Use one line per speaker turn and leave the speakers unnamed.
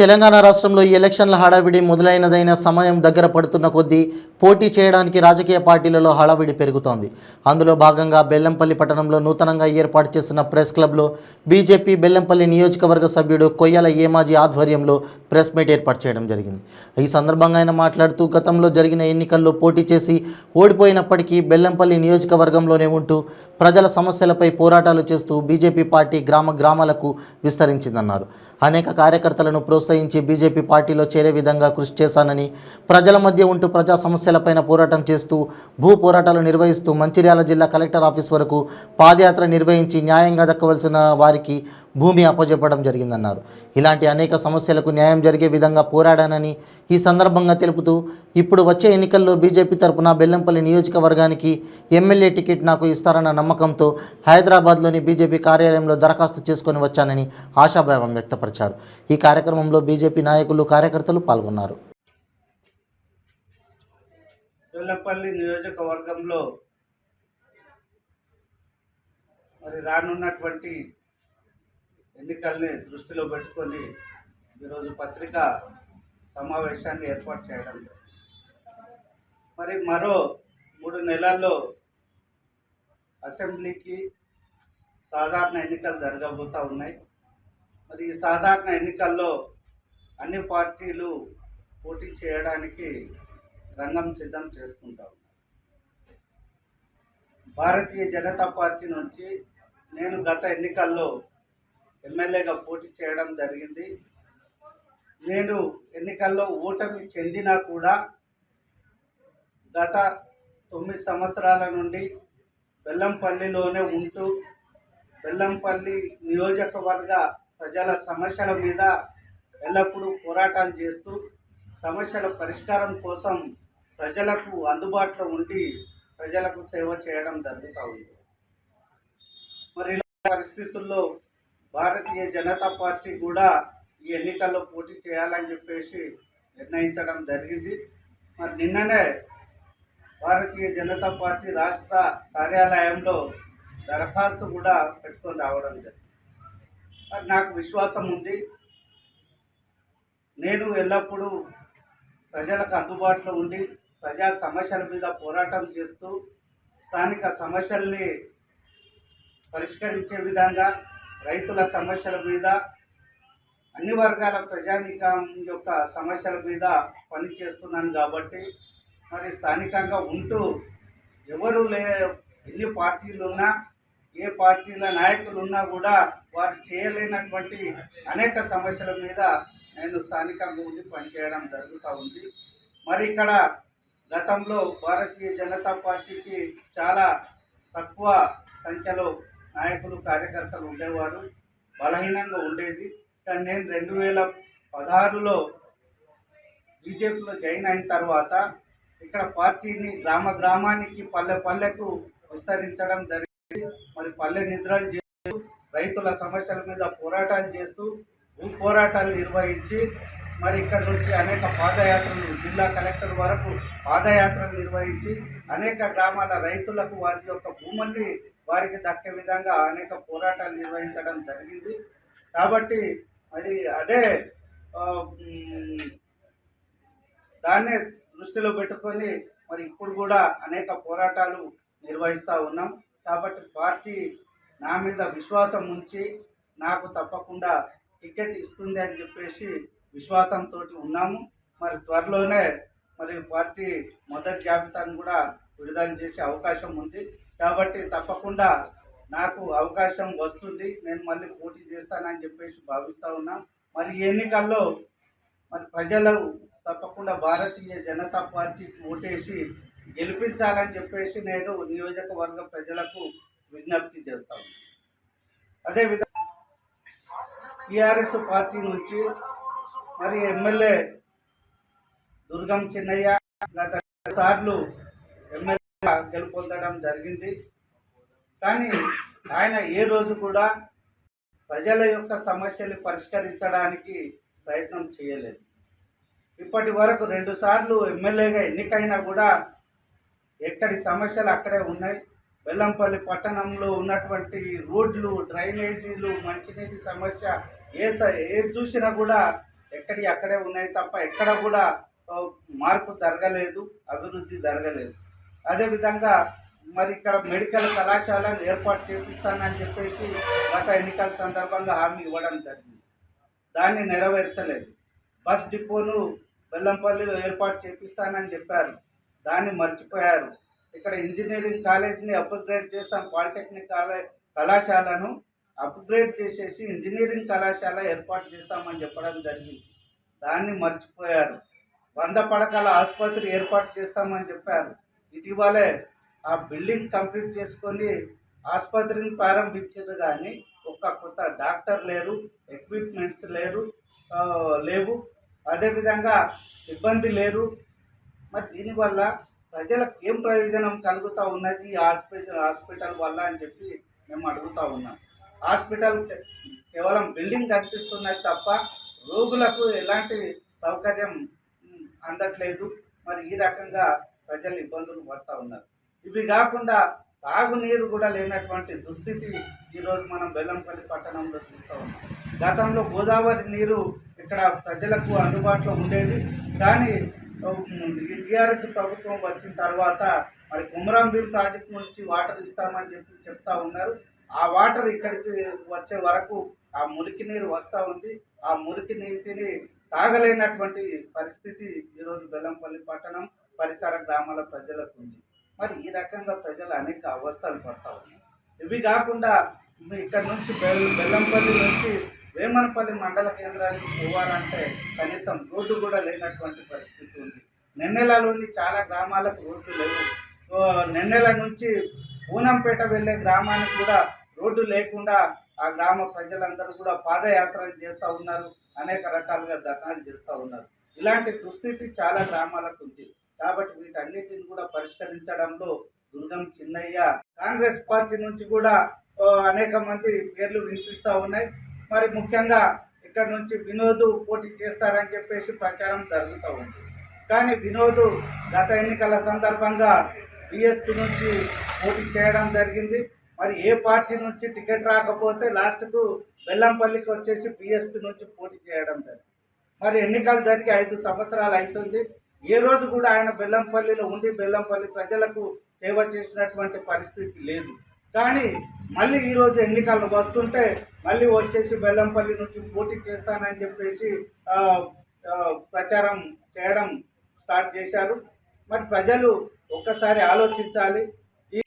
తెలంగాణ రాష్ట్రంలో ఈ ఎలక్షన్ల హడావిడి మొదలైనదైన సమయం దగ్గర పడుతున్న కొద్దీ పోటీ చేయడానికి రాజకీయ పార్టీలలో హడావిడి పెరుగుతోంది. అందులో భాగంగా బెల్లంపల్లి పట్టణంలో నూతనంగా ఏర్పాటు చేసిన ప్రెస్ క్లబ్లో బీజేపీ బెల్లంపల్లి నియోజకవర్గ సభ్యుడు కొయ్యల ఏమాజీ ఆధ్వర్యంలో ప్రెస్ మీట్ ఏర్పాటు చేయడం జరిగింది. ఈ సందర్భంగా ఆయన మాట్లాడుతూ గతంలో జరిగిన ఎన్నికల్లో పోటీ చేసి ఓడిపోయినప్పటికీ బెల్లంపల్లి నియోజకవర్గంలోనే ఉంటూ ప్రజల సమస్యలపై పోరాటాలు చేస్తూ బీజేపీ పార్టీ గ్రామాలకు విస్తరించిందన్నారు. అనేక కార్యకర్తలను ప్రోత్సహించి బీజేపీ పార్టీలో చేరే విధంగా కృషి చేశానని, ప్రజల మధ్య ఉంటూ ప్రజా సమస్యలపైన పోరాటం చేస్తూ భూ పోరాటాలు నిర్వహిస్తూ మంచిర్యాల జిల్లా కలెక్టర్ ఆఫీస్ వరకు పాదయాత్ర నిర్వహించి న్యాయంగా దక్కవలసిన వారికి భూమి అప్పజెప్పడం జరిగిందన్నారు. ఇలాంటి అనేక సమస్యలకు న్యాయం జరిగే విధంగా పోరాడానని ఈ సందర్భంగా తెలుపుతూ ఇప్పుడు వచ్చే ఎన్నికల్లో బీజేపీ తరపున బెల్లంపల్లి నియోజకవర్గానికి ఎమ్మెల్యే టికెట్ నాకు ఇస్తారన్న నమ్మకంతో హైదరాబాద్లోని బీజేపీ కార్యాలయంలో దరఖాస్తు చేసుకొని వచ్చానని ఆశాభావం వ్యక్తపరిచారు. ఈ కార్యక్రమంలో బీజేపీ నాయకులు కార్యకర్తలు పాల్గొన్నారు.
బెల్లంపల్లి నియోజకవర్గంలో మరి రానున్నటువంటి ఎన్నికల్ని దృష్టిలో పెట్టుకొని ఈరోజు పత్రికా సమావేశాన్ని ఏర్పాటు చేయడం. మరి మరో 3 నెలల్లో అసెంబ్లీకి సాధారణ ఎన్నికలు జరగబోతూ ఉన్నాయి. మరి ఈ సాధారణ ఎన్నికల్లో అన్ని పార్టీలు పోటీ చేయడానికి రంగం సిద్ధం చేసుకుంటాం. భారతీయ జనతా పార్టీ నుంచి నేను గత ఎన్నికల్లో ఎమ్మెల్యేగా పోటీ చేయడం జరిగింది. నేను ఎన్నికల్లో ఓటమి చెందినా కూడా గత 9 సంవత్సరాల నుండి బెల్లంపల్లిలోనే ఉంటూ బెల్లంపల్లి నియోజకవర్గ ప్రజల సమస్యల మీద ఎల్లప్పుడూ పోరాటాలు చేస్తూ సమస్యల పరిష్కారం కోసం ప్రజలకు అందుబాటులో ఉండి ప్రజలకు సేవ చేయడం జరుగుతూ ఉంది. మరి ఇలాంటి పరిస్థితుల్లో భారతీయ జనతా పార్టీ కూడా ఈ ఎన్నికల్లో పోటీ చేయాలని చెప్పేసి నిర్ణయించడం జరిగింది. మరి నిన్ననే భారతీయ జనతా పార్టీ రాష్ట్ర కార్యాలయంలో దరఖాస్తు కూడా పెట్టుకొని రావడం జరిగింది. మరి నాకు విశ్వాసం ఉంది, నేను ఎల్లప్పుడూ ప్రజలకు అందుబాటులో ఉండి ప్రజా సమస్యల మీద పోరాటం చేస్తూ స్థానిక సమస్యల్ని పరిష్కరించే విధంగా రైతుల సమస్యల మీద అన్ని వర్గాల ప్రజానీకం యొక్క సమస్యల మీద పనిచేస్తున్నాను. కాబట్టి మరి స్థానికంగా ఉంటూ ఎవరు ఎన్ని పార్టీలు ఉన్నా ఏ పార్టీల నాయకులు ఉన్నా కూడా వారు చేయలేనటువంటి అనేక సమస్యల మీద నేను స్థానికంగా ఉండి పనిచేయడం జరుగుతూ ఉంది. మరి ఇక్కడ గతంలో భారతీయ జనతా పార్టీకి చాలా తక్కువ సంఖ్యలో నాయకులు కార్యకర్తలు ఉండేవారు, బలహీనంగా ఉండేది. కానీ నేను 2016లో బీజేపీలో జాయిన్ అయిన తర్వాత ఇక్కడ పార్టీని గ్రామానికి పల్లెకు విస్తరించడం జరిగింది. మరి పల్లె నిద్రలు చేస్తూ రైతుల సమస్యల మీద పోరాటాలు చేస్తూ భూ పోరాటాలు నిర్వహించి మరి ఇక్కడ నుంచి అనేక పాదయాత్రలు జిల్లా కలెక్టర్ వరకు పాదయాత్రలు నిర్వహించి అనేక గ్రామాల రైతులకు వారి యొక్క భూముల్ని వారికి దక్కే విధంగా అనేక పోరాటాలు నిర్వహించడం జరిగింది. కాబట్టి మరి అదే దాన్నే దృష్టిలో పెట్టుకొని మరి ఇప్పుడు కూడా అనేక పోరాటాలు నిర్వహిస్తూ ఉన్నాం. కాబట్టి పార్టీ నా మీద విశ్వాసం ఉంచి నాకు తప్పకుండా టికెట్ ఇస్తుంది అని చెప్పేసి విశ్వాసంతో ఉన్నాము. మరి త్వరలోనే మరి పార్టీ మొదటి జాబితాను కూడా విడుదల చేసే అవకాశం ఉంది. కాబట్టి తప్పకుండా నాకు అవకాశం వస్తుంది, నేను మళ్ళీ పోటీ చేస్తానని చెప్పేసి భావిస్తూ ఉన్నాం. మరి ఈ ఎన్నికల్లో మరి ప్రజలు తప్పకుండా భారతీయ జనతా పార్టీకి ఓటేసి గెలిపించాలని చెప్పేసి నేను నియోజకవర్గ ప్రజలకు విజ్ఞప్తి చేస్తాను. అదేవిధంగా టీఆర్ఎస్ పార్టీ నుంచి మరి ఎమ్మెల్యే దుర్గం చిన్నయ్య గత 2 సార్లు ఎమ్మెల్యేగా గెలుపొందడం జరిగింది. కానీ ఆయన ఏ రోజు కూడా ప్రజల యొక్క సమస్యలు పరిష్కరించడానికి ప్రయత్నం చేయలేదు. ఇప్పటి వరకు 2 సార్లు ఎమ్మెల్యేగా ఎన్నికైనా కూడా ఎక్కడి సమస్యలు అక్కడే ఉన్నాయి. బెల్లంపల్లి పట్టణంలో ఉన్నటువంటి రోడ్లు, డ్రైనేజీలు, మంచినీటి సమస్య ఏది చూసినా కూడా ఎక్కడి అక్కడే ఉన్నాయి తప్ప ఎక్కడ కూడా మార్పు జరగలేదు, అభివృద్ధి జరగలేదు. అదేవిధంగా మరి ఇక్కడ మెడికల్ కళాశాలను ఏర్పాటు చేపిస్తానని చెప్పేసి గత ఎన్నికల సందర్భంగా హామీ ఇవ్వడం జరిగింది. దాన్ని నెరవేర్చలేదు. బస్ డిపోను బెల్లంపల్లిలో ఏర్పాటు చేపిస్తానని చెప్పారు, దాన్ని మర్చిపోయారు. ఇక్కడ ఇంజనీరింగ్ కాలేజీని అప్గ్రేడ్ చేస్తాం, పాలిటెక్నిక్ కళాశాలను అప్గ్రేడ్ చేసేసి ఇంజనీరింగ్ కళాశాల ఏర్పాటు చేస్తామని చెప్పడం జరిగింది, దాన్ని మర్చిపోయారు. 100 పడకల ఆసుపత్రి ఏర్పాటు చేస్తామని చెప్పారు. ఇటీవలే ఆ బిల్డింగ్ కంప్లీట్ చేసుకొని ఆసుపత్రిని ప్రారంభించారు, కానీ ఒక్క కొత్త డాక్టర్ లేరు, ఎక్విప్మెంట్స్ లేవు, అదేవిధంగా సిబ్బంది లేరు. మరి దీనివల్ల ప్రజలకు ఏం ప్రయోజనం కలుగుతూ ఉన్నది ఈ హాస్పిటల్ వల్ల అని చెప్పి మేము అడుగుతూ ఉన్నాం. హాస్పిటల్ కేవలం బిల్డింగ్ కనిపిస్తున్నది తప్ప రోగులకు ఎలాంటి సౌకర్యం అందట్లేదు. మరి ఈ రకంగా ప్రజలు ఇబ్బందులు పడుతూ ఉన్నారు. ఇవి కాకుండా తాగునీరు కూడా లేనటువంటి దుస్థితి ఈరోజు మనం బెల్లంపల్లి పట్టణంలో చూస్తూ ఉన్నాం. గతంలో గోదావరి నీరు ఇక్కడ ప్రజలకు అందుబాటులో ఉండేది, కానీ టీఆర్ఎస్ ప్రభుత్వం వచ్చిన తర్వాత మరి కుమరంభీం ప్రాజెక్టు నుంచి వాటర్ ఇస్తామని చెప్తా ఉన్నారు. ఆ వాటర్ ఇక్కడికి వచ్చే వరకు ఆ మురికి నీరు వస్తూ ఉంది. ఆ మురికి నీటిని తాగలేనటువంటి పరిస్థితి ఈరోజు బెల్లంపల్లి పట్టణం పరిసర గ్రామాల ప్రజలకు ఉంది. మరి ఈ రకంగా ప్రజలు అనేక అవస్థలు పడతా ఉన్నారు. ఇవి కాకుండా ఇక్కడ నుంచి బెల్లంపల్లి నుంచి వేమనపల్లి మండల కేంద్రానికి పోవాలంటే కనీసం రోడ్డు కూడా లేనటువంటి పరిస్థితి ఉంది. నెన్నెలలోని చాలా గ్రామాలకు రోడ్డు లేవు. నెన్నెల నుంచి పూనంపేట వెళ్ళే గ్రామానికి కూడా రోడ్డు లేకుండా ఆ గ్రామ ప్రజలందరూ కూడా పాదయాత్రలు చేస్తూ ఉన్నారు, అనేక రకాలుగా ధర్నాలు చేస్తూ ఉన్నారు. ఇలాంటి దుస్థితి చాలా గ్రామాలకు ఉంది. కాబట్టి వీటన్నిటిని కూడా పరిష్కరించడంలో దుర్గం చిన్నయ్య, కాంగ్రెస్ పార్టీ నుంచి కూడా అనేక మంది పేర్లు వినిపిస్తూ ఉన్నాయి. మరి ముఖ్యంగా ఇక్కడ నుంచి వినోద్ పోటీ చేస్తారని చెప్పేసి ప్రచారం జరుగుతూ ఉంది. కానీ వినోద్ గత ఎన్నికల సందర్భంగా బీఎస్పీ నుంచి పోటీ చేయడం జరిగింది. మరి ఏ పార్టీ నుంచి టికెట్ రాకపోతే లాస్ట్కు బెల్లంపల్లికి వచ్చేసి బీఎస్పీ నుంచి పోటీ చేయడం జరిగింది. మరి ఎన్నికలు జరిగి 5 సంవత్సరాలు అవుతుంది. ఏ రోజు కూడా ఆయన బెల్లంపల్లిలో ఉండి బెల్లంపల్లి ప్రజలకు సేవ చేసినటువంటి పరిస్థితి లేదు. కానీ మళ్ళీ ఈరోజు ఎన్నికలు వస్తుంటే మళ్ళీ వచ్చేసి బెల్లంపల్లి నుంచి పోటీ చేస్తానని చెప్పేసి ప్రచారం చేయడం స్టార్ట్ చేశారు. మరి ప్రజలు ఒక్కసారి ఆలోచించాలి.